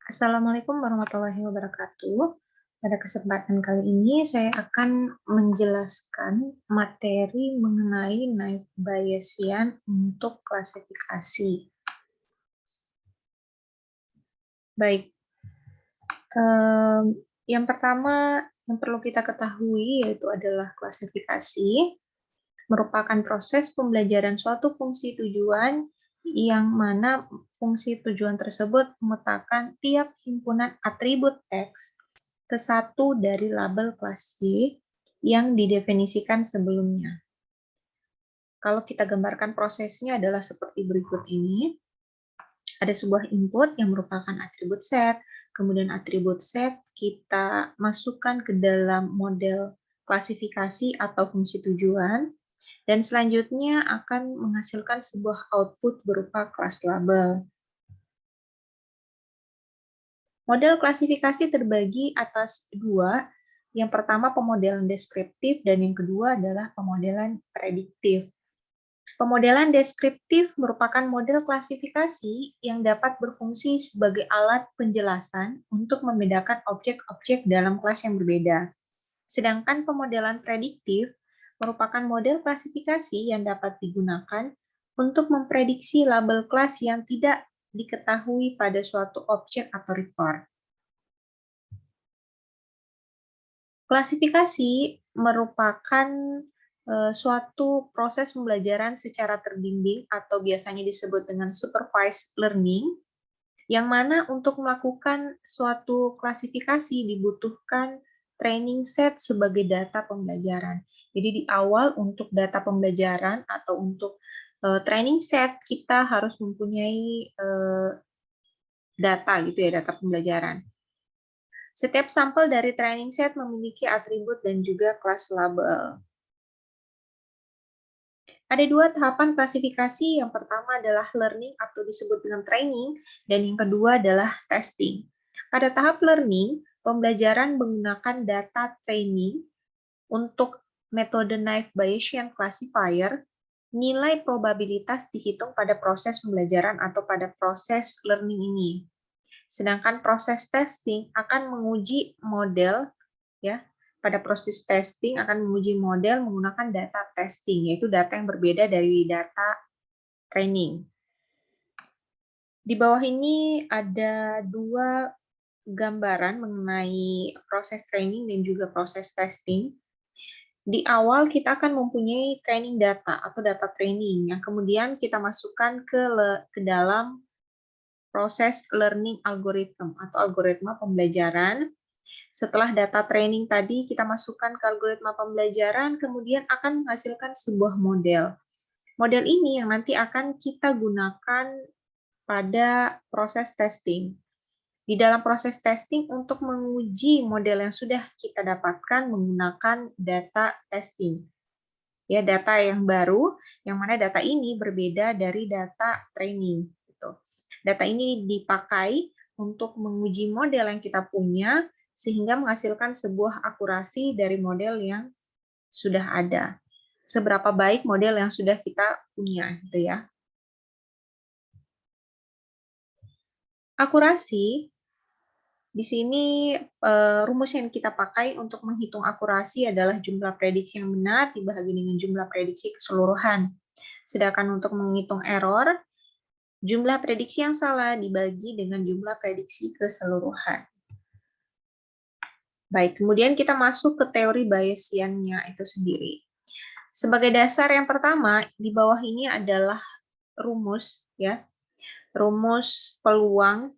Assalamualaikum warahmatullahi wabarakatuh. Pada kesempatan kali ini saya akan menjelaskan materi mengenai Naive Bayesian untuk klasifikasi. Baik, yang pertama yang perlu kita ketahui yaitu adalah klasifikasi merupakan proses pembelajaran suatu fungsi tujuan yang mana fungsi tujuan tersebut memetakan tiap himpunan atribut X ke satu dari label kelas Y yang didefinisikan sebelumnya. Kalau kita gambarkan prosesnya adalah seperti berikut ini. Ada sebuah input yang merupakan atribut set, kemudian atribut set kita masukkan ke dalam model klasifikasi atau fungsi tujuan, dan selanjutnya akan menghasilkan sebuah output berupa kelas label. Model klasifikasi terbagi atas dua. Yang pertama pemodelan deskriptif dan yang kedua adalah pemodelan prediktif. Pemodelan deskriptif merupakan model klasifikasi yang dapat berfungsi sebagai alat penjelasan untuk membedakan objek-objek dalam kelas yang berbeda. Sedangkan pemodelan prediktif merupakan model klasifikasi yang dapat digunakan untuk memprediksi label kelas yang tidak diketahui pada suatu objek atau record. Klasifikasi merupakan suatu proses pembelajaran secara terbimbing atau biasanya disebut dengan supervised learning, yang mana untuk melakukan suatu klasifikasi dibutuhkan training set sebagai data pembelajaran. Jadi di awal untuk data pembelajaran atau untuk training set kita harus mempunyai data gitu ya, data pembelajaran. Setiap sampel dari training set memiliki atribut dan juga kelas label. Ada dua tahapan klasifikasi. Yang pertama adalah learning atau disebut dengan training, dan yang kedua adalah testing. Pada tahap learning, pembelajaran menggunakan data training untuk metode Naive Bayesian Classifier. Nilai probabilitas dihitung pada proses pembelajaran atau pada proses learning ini. Sedangkan proses testing akan menguji model, ya. Pada proses testing akan menguji model menggunakan data testing, yaitu data yang berbeda dari data training. Di bawah ini ada dua gambaran mengenai proses training dan juga proses testing. Di awal kita akan mempunyai training data atau data training yang kemudian kita masukkan ke dalam proses learning algorithm atau algoritma pembelajaran. Setelah data training tadi kita masukkan ke algoritma pembelajaran, kemudian akan menghasilkan sebuah model. Model ini yang nanti akan kita gunakan pada proses testing. Di dalam proses testing untuk menguji model yang sudah kita dapatkan menggunakan data testing. Ya, data yang baru, yang mana data ini berbeda dari data training. Gitu. Data ini dipakai untuk menguji model yang kita punya, sehingga menghasilkan sebuah akurasi dari model yang sudah ada. Seberapa baik model yang sudah kita punya, gitu ya. Akurasi, di sini rumus yang kita pakai untuk menghitung akurasi adalah jumlah prediksi yang benar dibagi dengan jumlah prediksi keseluruhan. Sedangkan untuk menghitung error, jumlah prediksi yang salah dibagi dengan jumlah prediksi keseluruhan. Baik, kemudian kita masuk ke teori Bayesian-nya itu sendiri. Sebagai dasar yang pertama, di bawah ini adalah rumus, ya, rumus peluang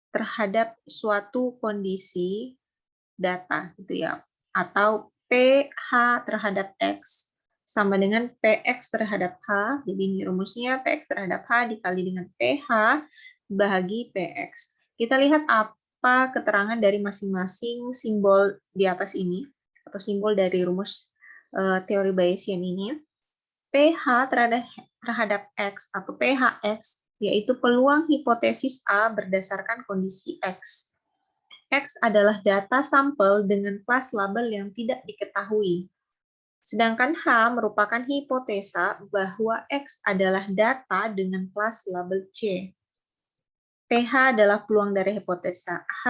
terhadap suatu kondisi data, gitu ya, atau PH terhadap X sama dengan PX terhadap H. Jadi ini rumusnya PX terhadap H dikali dengan PH bagi PX. Kita lihat apa keterangan dari masing-masing simbol di atas ini, atau simbol dari rumus teori Bayesian ini. PH terhadap X atau PHX yaitu peluang hipotesis A berdasarkan kondisi X. X adalah data sampel dengan kelas label yang tidak diketahui. Sedangkan H merupakan hipotesa bahwa X adalah data dengan kelas label C. PH adalah peluang dari hipotesa H,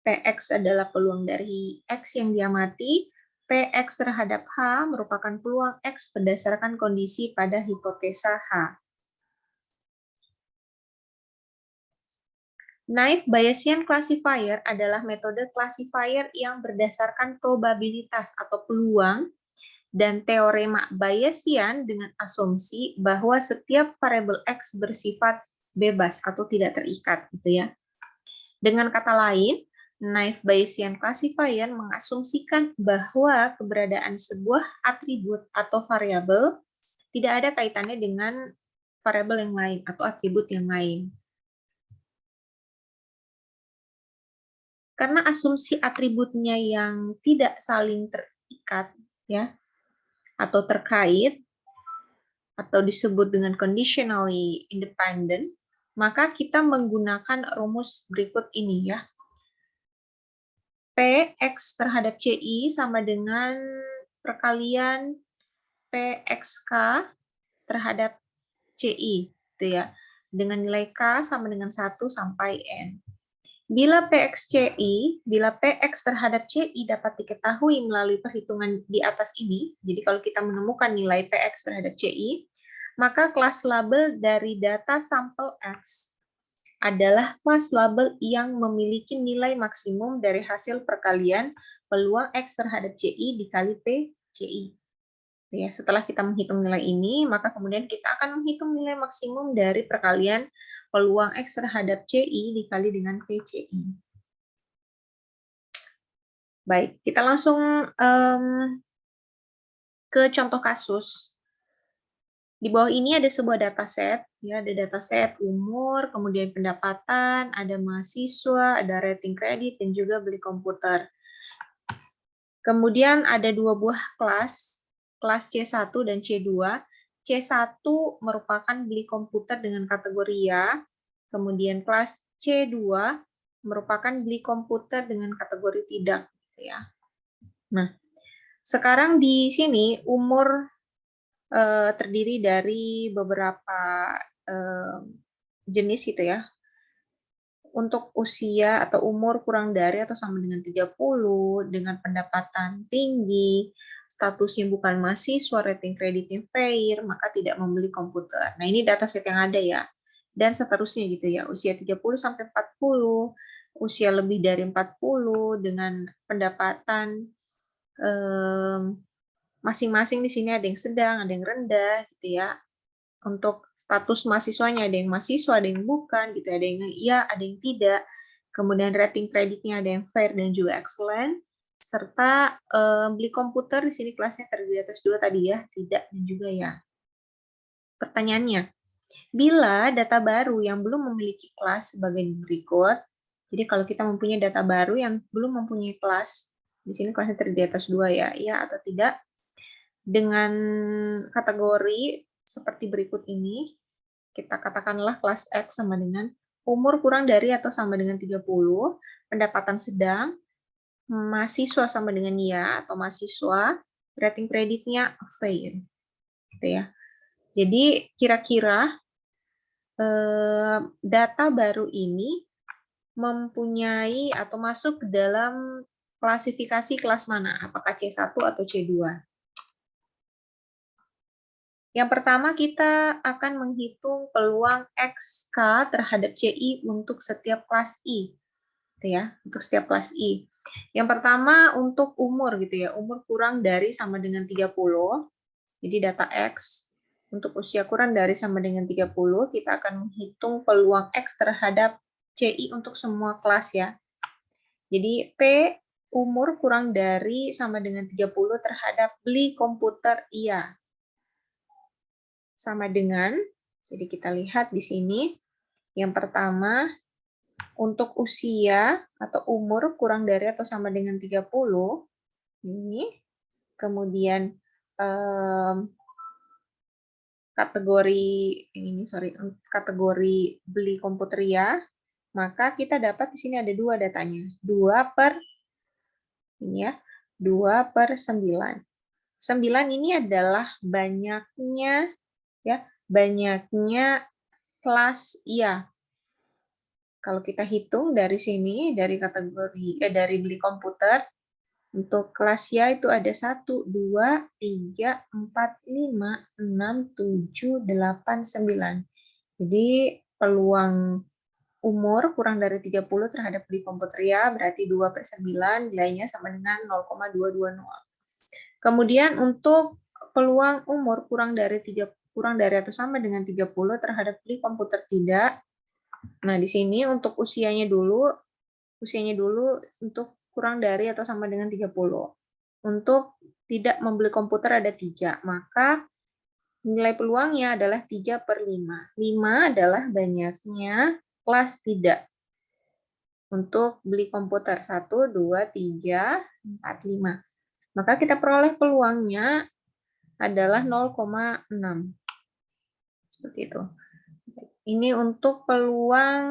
PX adalah peluang dari X yang diamati, PX terhadap H merupakan peluang X berdasarkan kondisi pada hipotesa H. Naive Bayesian classifier adalah metode classifier yang berdasarkan probabilitas atau peluang dan teorema Bayesian dengan asumsi bahwa setiap variabel X bersifat bebas atau tidak terikat, gitu ya. Dengan kata lain, naive Bayesian classifier mengasumsikan bahwa keberadaan sebuah atribut atau variabel tidak ada kaitannya dengan variabel yang lain atau atribut yang lain. Karena asumsi atributnya yang tidak saling terikat, ya, atau terkait, atau disebut dengan conditionally independent, maka kita menggunakan rumus berikut ini, ya. PX terhadap CI sama dengan perkalian PXK terhadap CI, gitu ya. Dengan nilai K sama dengan 1 sampai N. Bila PX terhadap CI dapat diketahui melalui perhitungan di atas ini, jadi kalau kita menemukan nilai PX terhadap CI, maka kelas label dari data sampel X adalah kelas label yang memiliki nilai maksimum dari hasil perkalian peluang X terhadap CI dikali P CI. Ya, setelah kita menghitung nilai ini, maka kemudian kita akan menghitung nilai maksimum dari perkalian peluang X terhadap CI dikali dengan PCI. Baik, kita langsung ke contoh kasus. Di bawah ini ada sebuah dataset, ya, ada dataset umur, kemudian pendapatan, ada mahasiswa, ada rating kredit, dan juga beli komputer. Kemudian ada dua buah kelas C1 dan C2. C1 merupakan beli komputer dengan kategori ya, kemudian kelas C2 merupakan beli komputer dengan kategori tidak, ya. Nah, sekarang di sini umur terdiri dari beberapa jenis gitu ya. Untuk usia atau umur kurang dari atau sama dengan 30, dengan pendapatan tinggi, statusnya bukan mahasiswa, rating kreditnya fair, maka tidak membeli komputer. Nah, ini dataset yang ada ya. Dan seterusnya gitu ya, usia 30 sampai 40, usia lebih dari 40 dengan pendapatan masing-masing di sini ada yang sedang, ada yang rendah gitu ya. Untuk status mahasiswanya ada yang mahasiswa, ada yang bukan gitu, ada yang iya, ada yang tidak. Kemudian rating kreditnya ada yang fair dan juga excellent. Serta beli komputer di sini kelasnya terdiri atas 2 tadi ya, tidak dan juga ya. Pertanyaannya, bila data baru yang belum memiliki kelas sebagai berikut, jadi kalau kita mempunyai data baru yang belum mempunyai kelas, di sini kelasnya terdiri atas 2 ya, iya atau tidak, dengan kategori seperti berikut ini, kita katakanlah kelas X sama dengan umur kurang dari atau sama dengan 30, pendapatan sedang, mahasiswa sama dengan ya atau mahasiswa, rating kreditnya fair. Gitu ya. Jadi kira-kira data baru ini mempunyai atau masuk ke dalam klasifikasi kelas mana? Apakah C1 atau C2? Yang pertama, kita akan menghitung peluang XK terhadap CI untuk setiap kelas I. Gitu ya, untuk setiap kelas I. Yang pertama, untuk umur gitu ya, umur kurang dari sama dengan 30. Jadi data X untuk usia kurang dari sama dengan 30, kita akan menghitung peluang X terhadap CI untuk semua kelas ya. Jadi P umur kurang dari sama dengan 30 terhadap beli komputer iya. Sama dengan, jadi kita lihat di sini, yang pertama, untuk usia atau umur kurang dari atau sama dengan 30, ini, kemudian kategori beli komputer ya, maka kita dapat di sini ada 2 datanya, 2/9. 9 ini adalah banyaknya kelas iya. Kalau kita hitung dari sini, dari dari beli komputer, untuk kelas ya itu ada 1, 2, 3, 4, 5, 6, 7, 8, 9. Jadi peluang umur kurang dari 30 terhadap beli komputer ya, berarti 2/9, nilainya sama dengan 0,220. Kemudian untuk peluang umur kurang dari atau sama dengan 30 terhadap beli komputer tidak. Nah, di sini untuk usianya dulu untuk kurang dari atau sama dengan 30. Untuk tidak membeli komputer ada 3, maka nilai peluangnya adalah 3/5. 5 adalah banyaknya kelas tidak untuk beli komputer. 1, 2, 3, 4, 5. Maka kita peroleh peluangnya adalah 0,6. Seperti itu. Ini untuk peluang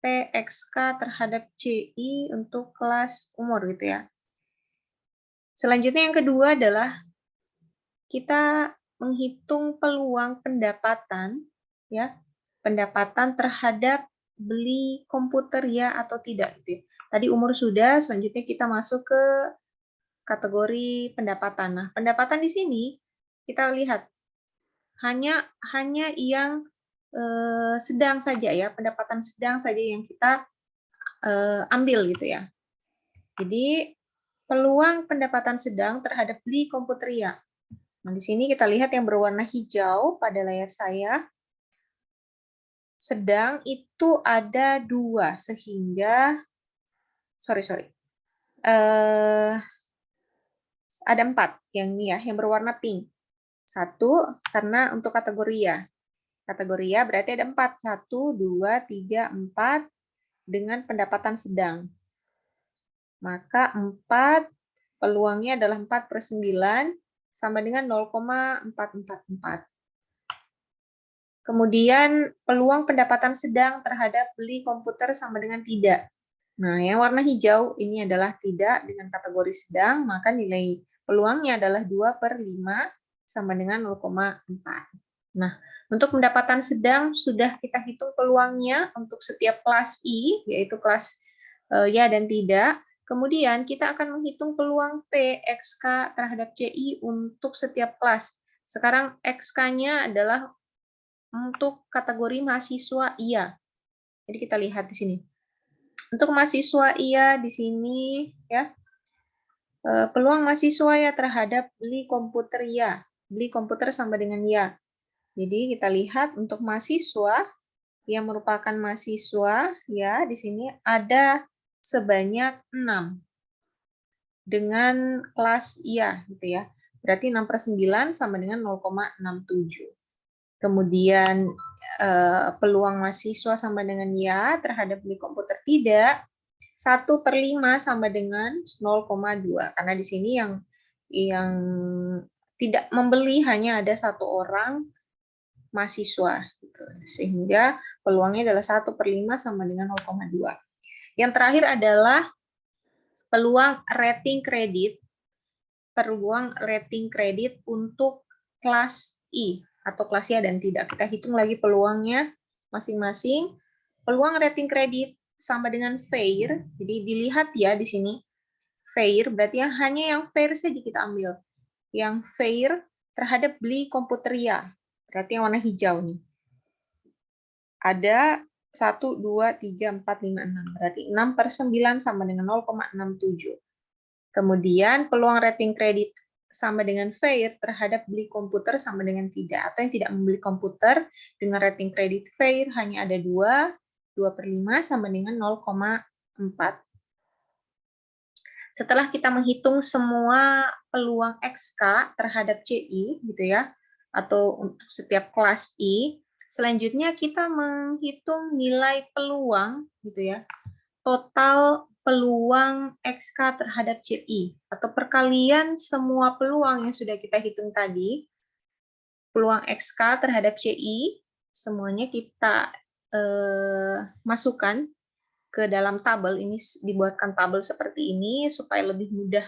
PXK terhadap CI untuk kelas umur gitu ya. Selanjutnya yang kedua adalah kita menghitung peluang pendapatan ya. Pendapatan terhadap beli komputer ya atau tidak gitu. Tadi umur sudah, selanjutnya kita masuk ke kategori pendapatan. Nah, pendapatan di sini kita lihat hanya yang sedang saja ya, pendapatan sedang saja yang kita ambil gitu ya. Jadi peluang pendapatan sedang terhadap beli komputer ya. Nah, di sini kita lihat yang berwarna hijau pada layar saya. Sedang itu ada 2 sehingga ada 4 yang ini ya, yang berwarna pink. 1 karena untuk kategori ya. Kategori ya berarti ada 4. 1, 2, 3, 4 dengan pendapatan sedang. Maka 4 peluangnya adalah 4/9 sama dengan 0,444. Kemudian peluang pendapatan sedang terhadap beli komputer sama dengan tidak. Nah, yang warna hijau ini adalah tidak dengan kategori sedang, maka nilai peluangnya adalah 2/5 sama dengan 0,4. Nah, untuk pendapatan sedang sudah kita hitung peluangnya untuk setiap kelas I, yaitu kelas ya dan tidak. Kemudian kita akan menghitung peluang P, XK terhadap CI untuk setiap kelas. Sekarang XK-nya adalah untuk kategori mahasiswa iya. Jadi kita lihat di sini. Untuk mahasiswa iya di sini ya. Peluang mahasiswa ya terhadap beli komputer ya. Beli komputer sama dengan ya. Jadi kita lihat untuk mahasiswa yang merupakan mahasiswa ya di sini ada sebanyak 6 dengan kelas iya gitu ya. Berarti 6/9 sama dengan 0,67. Kemudian peluang mahasiswa sama dengan ya terhadap beli komputer tidak 1/5 sama dengan 0,2 karena di sini yang tidak membeli hanya ada 1 orang mahasiswa gitu. Sehingga peluangnya adalah 1/5 sama dengan 0,2. Yang terakhir adalah peluang rating kredit untuk kelas I atau kelas ya dan tidak. Kita hitung lagi peluangnya masing-masing. Peluang rating kredit sama dengan fair. Jadi dilihat ya di sini. Fair berarti hanya yang fair saja kita ambil. Yang fair terhadap beli komputer ya. Berarti yang warna hijau nih. Ada 1, 2, 3, 4, 5, 6. Berarti 6/9 sama dengan 0,67. Kemudian peluang rating kredit sama dengan fair terhadap beli komputer sama dengan tidak. Atau yang tidak membeli komputer dengan rating kredit fair hanya ada 2, 2/5 sama dengan 0,4. Setelah kita menghitung semua peluang XK terhadap CI gitu ya, atau untuk setiap kelas I, selanjutnya kita menghitung nilai peluang gitu ya, total peluang XK terhadap CI atau perkalian semua peluang yang sudah kita hitung tadi, peluang XK terhadap CI semuanya kita masukkan ke dalam tabel. Ini dibuatkan tabel seperti ini supaya lebih mudah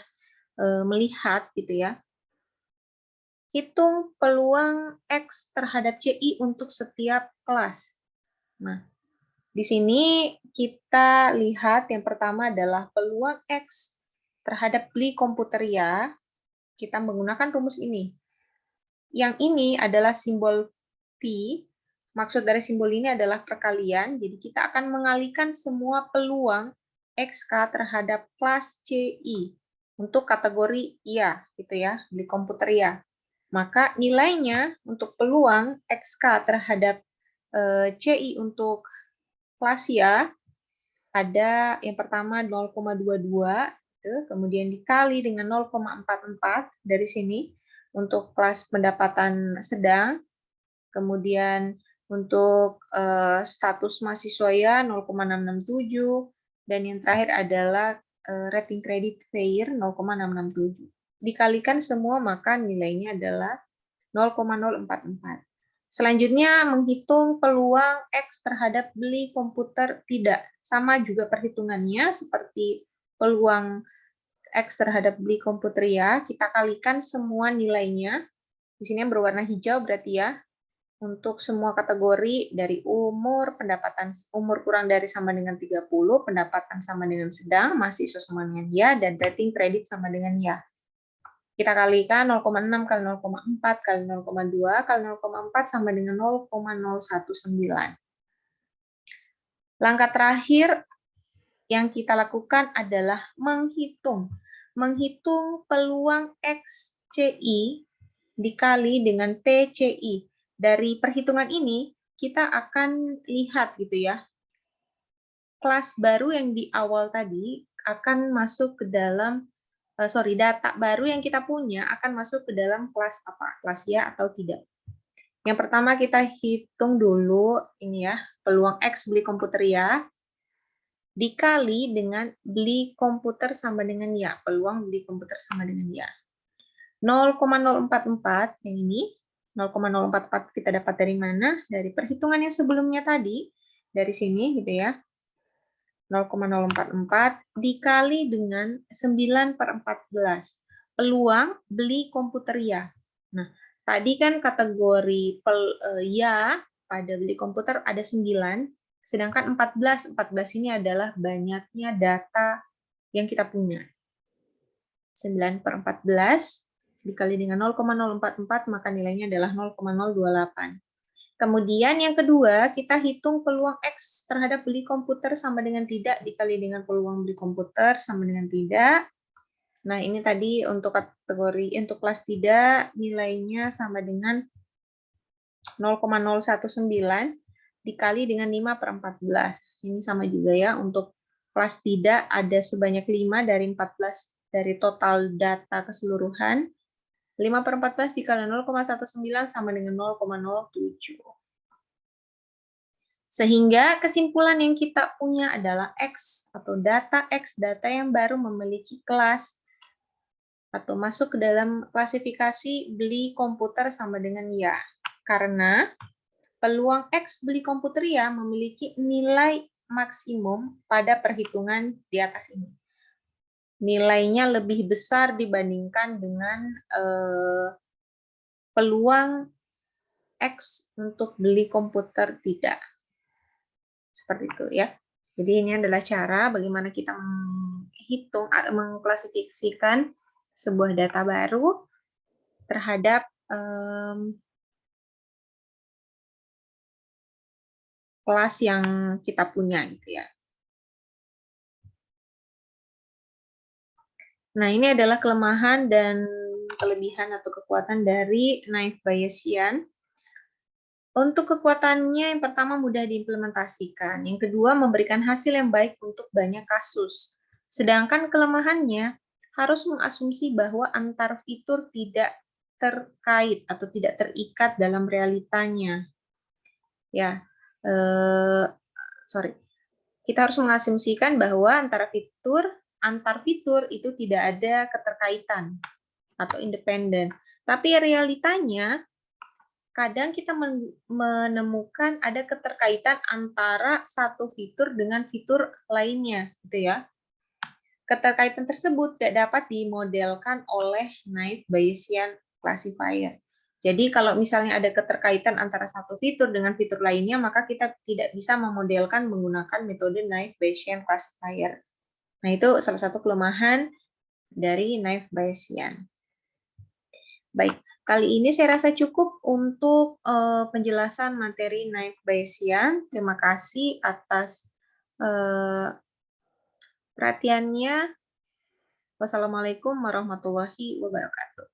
melihat gitu ya. Hitung peluang X terhadap CI untuk setiap kelas. Nah, Di sini kita lihat yang pertama adalah peluang X terhadap beli komputer ya. Kita menggunakan rumus ini. Yang ini adalah simbol P. Maksud dari simbol ini adalah perkalian. Jadi kita akan mengalihkan semua peluang XK terhadap kelas CI untuk kategori iya, gitu ya, beli komputer ya. Maka nilainya untuk peluang XK terhadap CI untuk kelas ya ada yang pertama 0,22, kemudian dikali dengan 0,44 dari sini untuk kelas pendapatan sedang, kemudian untuk status mahasiswa ya 0,667, dan yang terakhir adalah rating kredit fair 0,667. Dikalikan semua maka nilainya adalah 0,044. Selanjutnya menghitung peluang X terhadap beli komputer tidak. Sama juga perhitungannya seperti peluang X terhadap beli komputer ya. Kita kalikan semua nilainya. Di sini yang berwarna hijau berarti ya. Untuk semua kategori dari umur, pendapatan umur kurang dari sama dengan 30, pendapatan sama dengan sedang, mahasiswa sama dengan ya, dan rating kredit sama dengan ya. Kita kalikan 0,6 kali 0,4 kali 0,2 kali 0,4 sama dengan 0,019. Langkah terakhir yang kita lakukan adalah menghitung. Menghitung peluang XCI dikali dengan PCI. Dari perhitungan ini, kita akan lihat gitu ya. Kelas baru yang di awal tadi akan masuk ke dalam data baru yang kita punya akan masuk ke dalam kelas apa? Kelas ya atau tidak. Yang pertama kita hitung dulu ini ya, peluang X beli komputer ya dikali dengan beli komputer sama dengan ya. Peluang beli komputer sama dengan ya. 0,044 yang ini. 0,044 kita dapat dari mana? Dari perhitungan yang sebelumnya tadi. Dari sini gitu ya. 0,044 dikali dengan 9/14. Peluang beli komputer ya. Nah, tadi kan kategori ya pada beli komputer ada 9, sedangkan 14 ini adalah banyaknya data yang kita punya. 9/14 dikali dengan 0,044 maka nilainya adalah 0,028. Kemudian yang kedua, kita hitung peluang X terhadap beli komputer sama dengan tidak dikali dengan peluang beli komputer sama dengan tidak. Nah, ini tadi untuk kategori untuk kelas tidak nilainya sama dengan 0,019 dikali dengan 5/14. Ini sama juga ya, untuk kelas tidak ada sebanyak 5 dari 14 dari total data keseluruhan. 5/14 dikali 0,19 sama dengan 0,07. Sehingga kesimpulan yang kita punya adalah X atau data X, data yang baru memiliki kelas atau masuk ke dalam klasifikasi beli komputer sama dengan ya. Karena peluang X beli komputer ya memiliki nilai maksimum pada perhitungan di atas ini. Nilainya lebih besar dibandingkan dengan peluang X untuk beli komputer tidak. Seperti itu ya. Jadi ini adalah cara bagaimana kita menghitung, mengklasifikasikan sebuah data baru terhadap kelas yang kita punya gitu ya. Nah, ini adalah kelemahan dan kelebihan atau kekuatan dari naive Bayesian. Untuk kekuatannya, yang pertama mudah diimplementasikan, yang kedua memberikan hasil yang baik untuk banyak kasus. Sedangkan kelemahannya harus mengasumsi bahwa antar fitur tidak terkait atau tidak terikat dalam realitanya. Ya, kita harus mengasumsikan bahwa antar fitur itu tidak ada keterkaitan atau independen. Tapi realitanya kadang kita menemukan ada keterkaitan antara satu fitur dengan fitur lainnya, gitu ya. Keterkaitan tersebut tidak dapat dimodelkan oleh naive Bayesian classifier. Jadi kalau misalnya ada keterkaitan antara satu fitur dengan fitur lainnya, maka kita tidak bisa memodelkan menggunakan metode naive Bayesian classifier. Nah, itu salah satu kelemahan dari naive Bayesian. Baik, kali ini saya rasa cukup untuk penjelasan materi naive Bayesian. Terima kasih atas perhatiannya. Wassalamualaikum warahmatullahi wabarakatuh.